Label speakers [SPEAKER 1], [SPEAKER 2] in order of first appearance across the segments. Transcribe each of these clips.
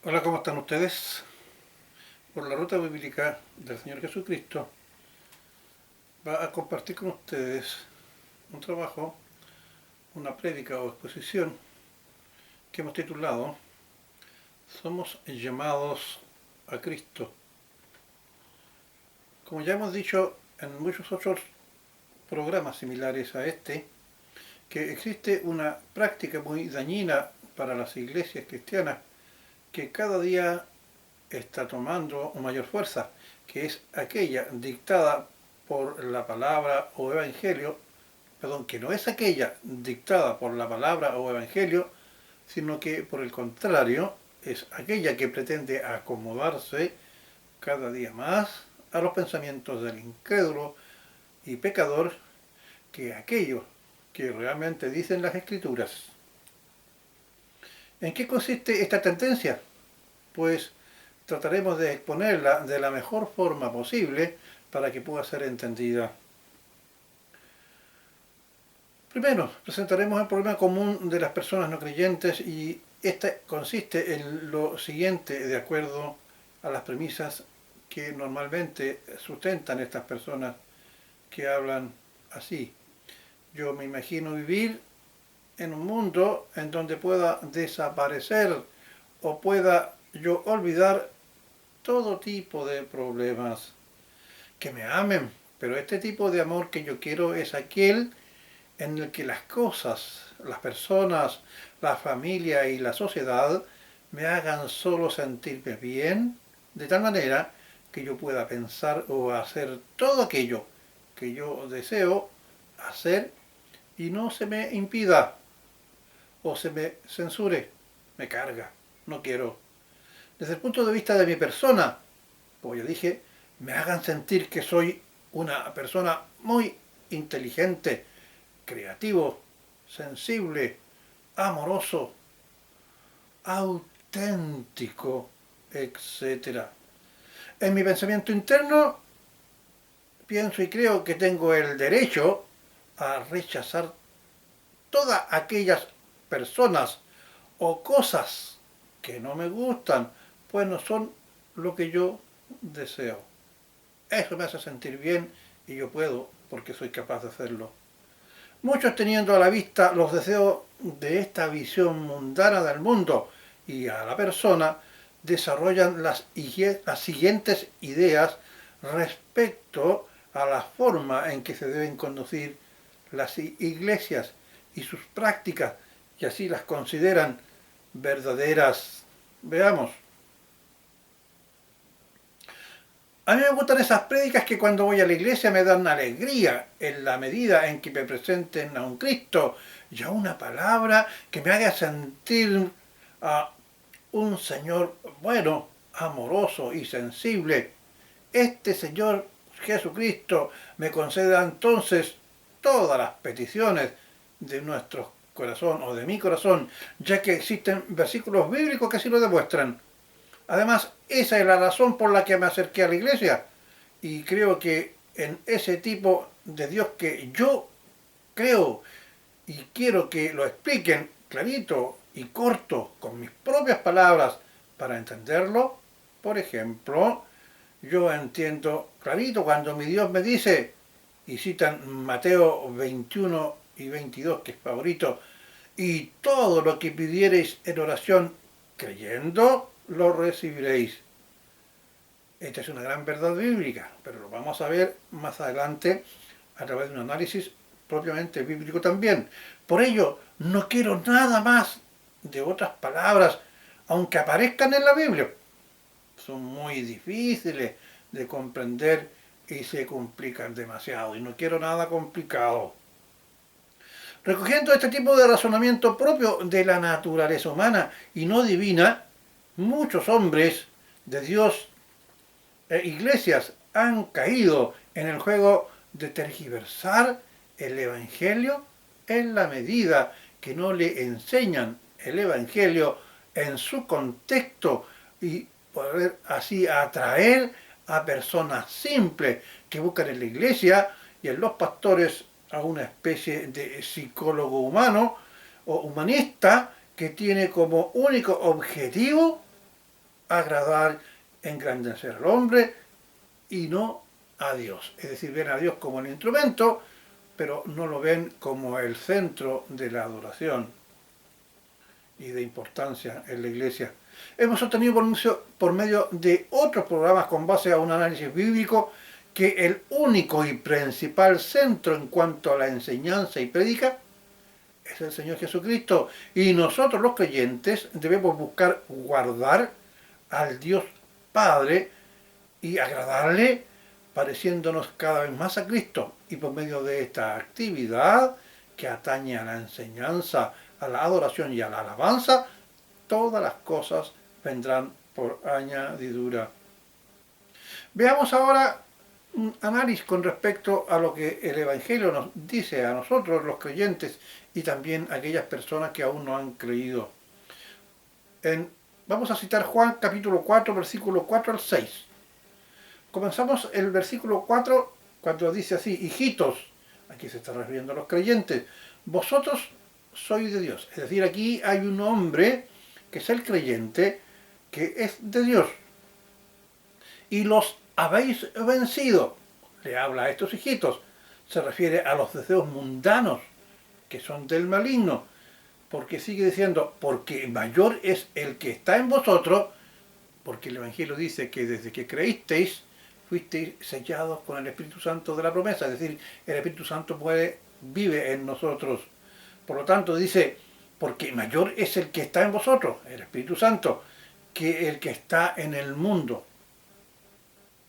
[SPEAKER 1] Hola, ¿cómo están ustedes? Por la ruta bíblica del Señor Jesucristo va a compartir con ustedes un trabajo, una prédica o exposición que hemos titulado Somos llamados a Cristo. Como ya hemos dicho en muchos otros programas similares a este, que existe una práctica muy dañina para las iglesias cristianas que cada día está tomando mayor fuerza, que es aquella dictada por la palabra o evangelio, perdón, que no es aquella dictada por la palabra o evangelio, sino que por el contrario es aquella que pretende acomodarse cada día más a los pensamientos del incrédulo y pecador que aquello que realmente dicen las escrituras. ¿En qué consiste esta tendencia? Pues trataremos de exponerla de la mejor forma posible para que pueda ser entendida. Primero, presentaremos el problema común de las personas no creyentes y este consiste en lo siguiente de acuerdo a las premisas que normalmente sustentan estas personas que hablan así. Yo me imagino vivir en un mundo en donde pueda desaparecer o pueda yo olvidar todo tipo de problemas. Que me amen, pero este tipo de amor que yo quiero es aquel en el que las cosas, las personas, la familia y la sociedad me hagan solo sentirme bien, de tal manera que yo pueda pensar o hacer todo aquello que yo deseo hacer y no se me impida o se me censure, me carga, no quiero. Desde el punto de vista de mi persona, como yo dije, me hagan sentir que soy una persona muy inteligente, creativo, sensible, amoroso, auténtico, etcétera. En mi pensamiento interno pienso y creo que tengo el derecho a rechazar todas aquellas personas o cosas que no me gustan, pues no son lo que yo deseo. Eso me hace sentir bien y yo puedo porque soy capaz de hacerlo. Muchos teniendo a la vista los deseos de esta visión mundana del mundo y a la persona, desarrollan las siguientes ideas respecto a la forma en que se deben conducir las iglesias y sus prácticas, y así las consideran verdaderas. Veamos. A mí me gustan esas prédicas que cuando voy a la iglesia me dan alegría en la medida en que me presenten a un Cristo y a una palabra que me haga sentir a un Señor bueno, amoroso y sensible. Este Señor Jesucristo me conceda entonces todas las peticiones de nuestro corazón o de mi corazón, ya que existen versículos bíblicos que así lo demuestran. Además, esa es la razón por la que me acerqué a la iglesia y creo que en ese tipo de Dios que yo creo y quiero que lo expliquen clarito y corto con mis propias palabras para entenderlo. Por ejemplo, yo entiendo clarito cuando mi Dios me dice, y citan Mateo 21 y 22, que es favorito, y todo lo que pidiereis en oración creyendo, lo recibiréis. Esta es una gran verdad bíblica, pero lo vamos a ver más adelante a través de un análisis propiamente bíblico también. Por ello, no quiero nada más de otras palabras, aunque aparezcan en la Biblia. Son muy difíciles de comprender y se complican demasiado. Y no quiero nada complicado. Recogiendo este tipo de razonamiento propio de la naturaleza humana y no divina, muchos hombres de Dios e iglesias han caído en el juego de tergiversar el Evangelio en la medida que no le enseñan el Evangelio en su contexto y poder así atraer a personas simples que buscan en la iglesia y en los pastores a una especie de psicólogo humano o humanista que tiene como único objetivo agradar, engrandecer al hombre y no a Dios. Es decir, ven a Dios como el instrumento, pero no lo ven como el centro de la adoración y de importancia en la iglesia. Hemos sostenido por medio de otros programas con base a un análisis bíblico que el único y principal centro en cuanto a la enseñanza y prédica es el Señor Jesucristo. Y nosotros los creyentes debemos buscar guardar al Dios Padre y agradarle pareciéndonos cada vez más a Cristo. Y por medio de esta actividad que atañe a la enseñanza, a la adoración y a la alabanza, todas las cosas vendrán por añadidura. Veamos ahora un análisis con respecto a lo que el Evangelio nos dice a nosotros, los creyentes, y también a aquellas personas que aún no han creído. Vamos a citar Juan capítulo 4, versículo 4 al 6. Comenzamos el versículo 4 cuando dice así: hijitos, aquí se está refiriendo a los creyentes, vosotros sois de Dios. Es decir, aquí hay un hombre que es el creyente, que es de Dios. Y los habéis vencido. Le habla a estos hijitos. Se refiere a los deseos mundanos, que son del maligno. Porque sigue diciendo, porque mayor es el que está en vosotros, porque el Evangelio dice que desde que creísteis, fuisteis sellados con el Espíritu Santo de la promesa. Es decir, el Espíritu Santo vive en nosotros. Por lo tanto dice, porque mayor es el que está en vosotros, el Espíritu Santo, que el que está en el mundo.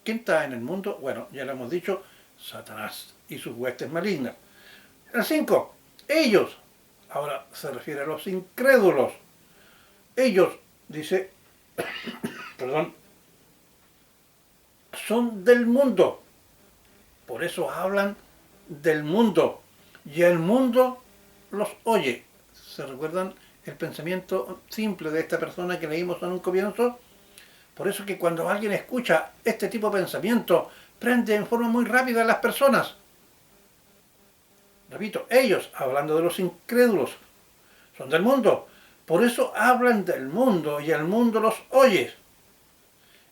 [SPEAKER 1] ¿Quién está en el mundo? Bueno, ya lo hemos dicho, Satanás y sus huestes malignas. El 5, ellos, ahora se refiere a los incrédulos. Ellos, dice, perdón, son del mundo. Por eso hablan del mundo. Y el mundo los oye. ¿Se recuerdan el pensamiento simple de esta persona que leímos en un comienzo? Por eso que cuando alguien escucha este tipo de pensamiento, prende en forma muy rápida a las personas. Repito, ellos, hablando de los incrédulos, son del mundo. Por eso hablan del mundo y el mundo los oye.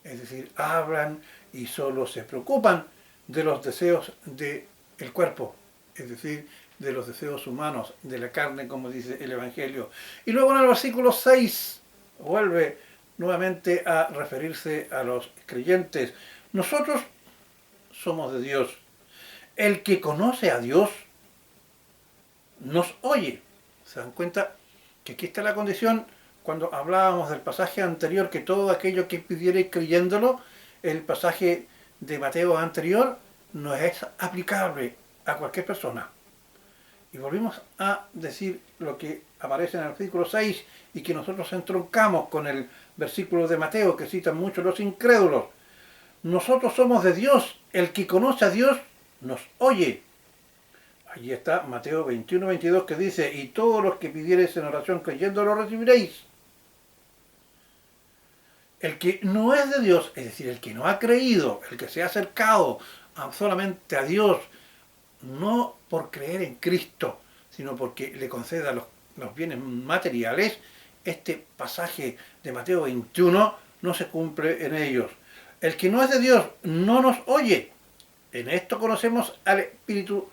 [SPEAKER 1] Es decir, hablan y solo se preocupan de los deseos del cuerpo. Es decir, de los deseos humanos, de la carne, como dice el Evangelio. Y luego en el versículo 6 vuelve nuevamente a referirse a los creyentes. Nosotros somos de Dios. El que conoce a Dios nos oye. ¿Se dan cuenta? Que aquí está la condición cuando hablábamos del pasaje anterior, que todo aquello que pidierais creyéndolo, el pasaje de Mateo anterior, no es aplicable a cualquier persona. Y volvimos a decir lo que aparece en el versículo 6 y que nosotros entroncamos con el versículo de Mateo que citan mucho los incrédulos. Nosotros somos de Dios, el que conoce a Dios nos oye. Allí está Mateo 21, 22 que dice, y todos los que pidiereis en oración creyendo lo recibiréis. El que no es de Dios, es decir, el que no ha creído, el que se ha acercado solamente a Dios, no por creer en Cristo, sino porque le conceda los bienes materiales, este pasaje de Mateo 21 no se cumple en ellos. El que no es de Dios no nos oye. En esto conocemos al Espíritu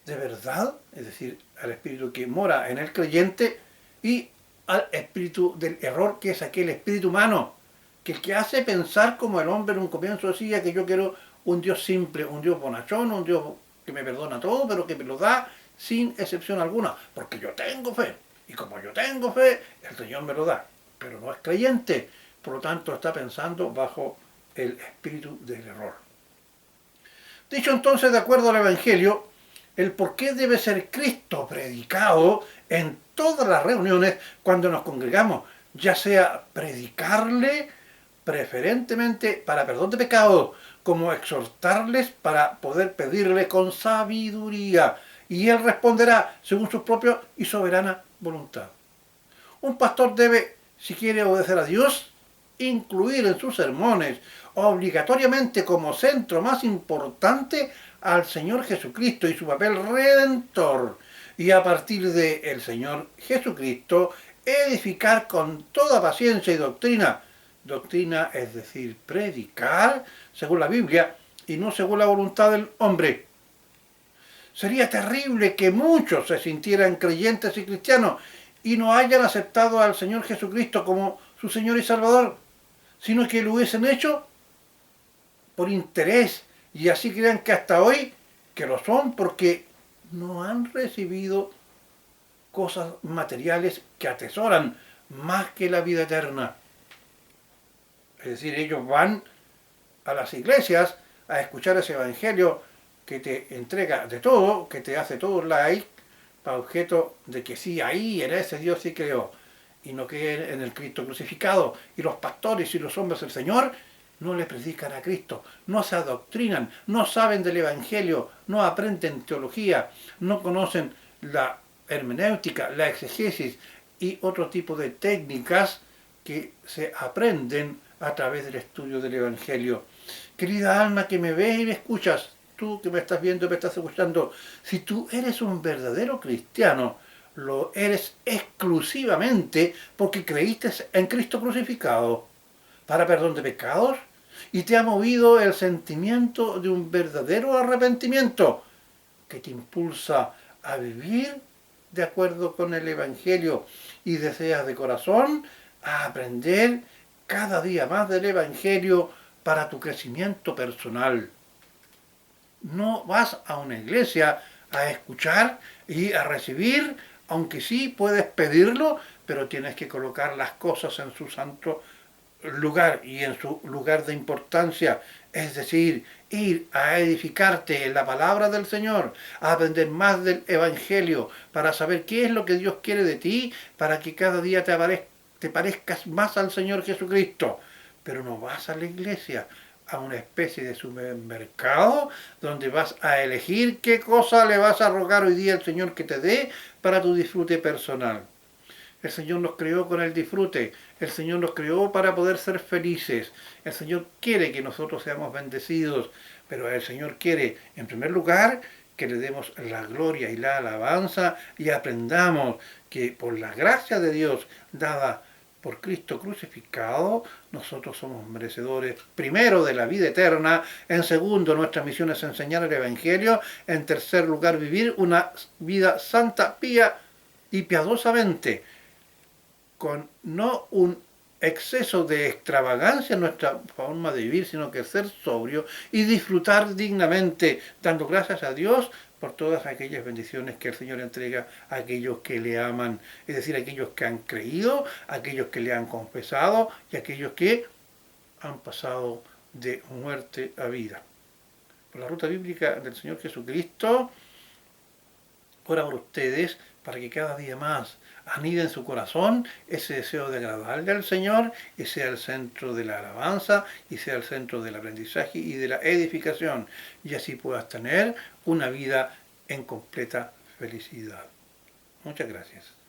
[SPEAKER 1] de verdad, es decir, al Espíritu que mora en el creyente, y al espíritu del error, que es aquel espíritu humano, que el que hace pensar como el hombre en un comienzo decía que yo quiero un Dios simple, un Dios bonachón, un Dios que me perdona todo, pero que me lo da sin excepción alguna, porque yo tengo fe, y como yo tengo fe, el Señor me lo da, pero no es creyente, por lo tanto está pensando bajo el espíritu del error. Dicho entonces, de acuerdo al Evangelio, el por qué debe ser Cristo predicado en todas las reuniones cuando nos congregamos, ya sea predicarle preferentemente para perdón de pecados, como exhortarles para poder pedirle con sabiduría, y Él responderá según su propia y soberana voluntad. Un pastor debe, si quiere obedecer a Dios, incluir en sus sermones obligatoriamente como centro más importante al Señor Jesucristo y su papel redentor, y a partir de el Señor Jesucristo edificar con toda paciencia y doctrina, doctrina, es decir, predicar según la Biblia y no según la voluntad del hombre. Sería terrible que muchos se sintieran creyentes y cristianos y no hayan aceptado al Señor Jesucristo como su Señor y Salvador, sino que lo hubiesen hecho por interés y así crean que hasta hoy que lo son porque no han recibido cosas materiales que atesoran más que la vida eterna. Es decir, ellos van a las iglesias a escuchar ese evangelio que te entrega de todo, que te hace todo like, para objeto de que sí, ahí en ese Dios sí creo, y no creen en el Cristo crucificado. Y los pastores y los hombres del Señor no le predican a Cristo, no se adoctrinan, no saben del evangelio, no aprenden teología, no conocen la hermenéutica, la exegesis y otro tipo de técnicas que se aprenden a través del estudio del evangelio. Querida alma que me ves y me escuchas, tú que me estás viendo y me estás escuchando, si tú eres un verdadero cristiano, lo eres exclusivamente porque creíste en Cristo crucificado para perdón de pecados y te ha movido el sentimiento de un verdadero arrepentimiento que te impulsa a vivir de acuerdo con el Evangelio y deseas de corazón a aprender cada día más del Evangelio para tu crecimiento personal. No vas a una iglesia a escuchar y a recibir, aunque sí puedes pedirlo, pero tienes que colocar las cosas en su santo lugar y en su lugar de importancia, es decir, ir a edificarte en la palabra del Señor, a aprender más del Evangelio, para saber qué es lo que Dios quiere de ti, para que cada día te parezcas más al Señor Jesucristo. Pero no vas a la iglesia, a una especie de supermercado donde vas a elegir qué cosa le vas a rogar hoy día al Señor que te dé para tu disfrute personal. El Señor nos creó con el disfrute. El Señor nos creó para poder ser felices. El Señor quiere que nosotros seamos bendecidos. Pero el Señor quiere, en primer lugar, que le demos la gloria y la alabanza y aprendamos que por la gracia de Dios dada por Cristo crucificado, nosotros somos merecedores, primero, de la vida eterna, en segundo, nuestra misión es enseñar el Evangelio, en tercer lugar, vivir una vida santa, pía y piadosamente, con no un exceso de extravagancia en nuestra forma de vivir, sino que ser sobrio y disfrutar dignamente, dando gracias a Dios por todas aquellas bendiciones que el Señor entrega a aquellos que le aman, es decir, aquellos que han creído, aquellos que le han confesado y aquellos que han pasado de muerte a vida. Por la ruta bíblica del Señor Jesucristo, ora por ustedes para que cada día más anide en su corazón ese deseo de agradarle al Señor y sea el centro de la alabanza y sea el centro del aprendizaje y de la edificación y así puedas tener una vida en completa felicidad. Muchas gracias.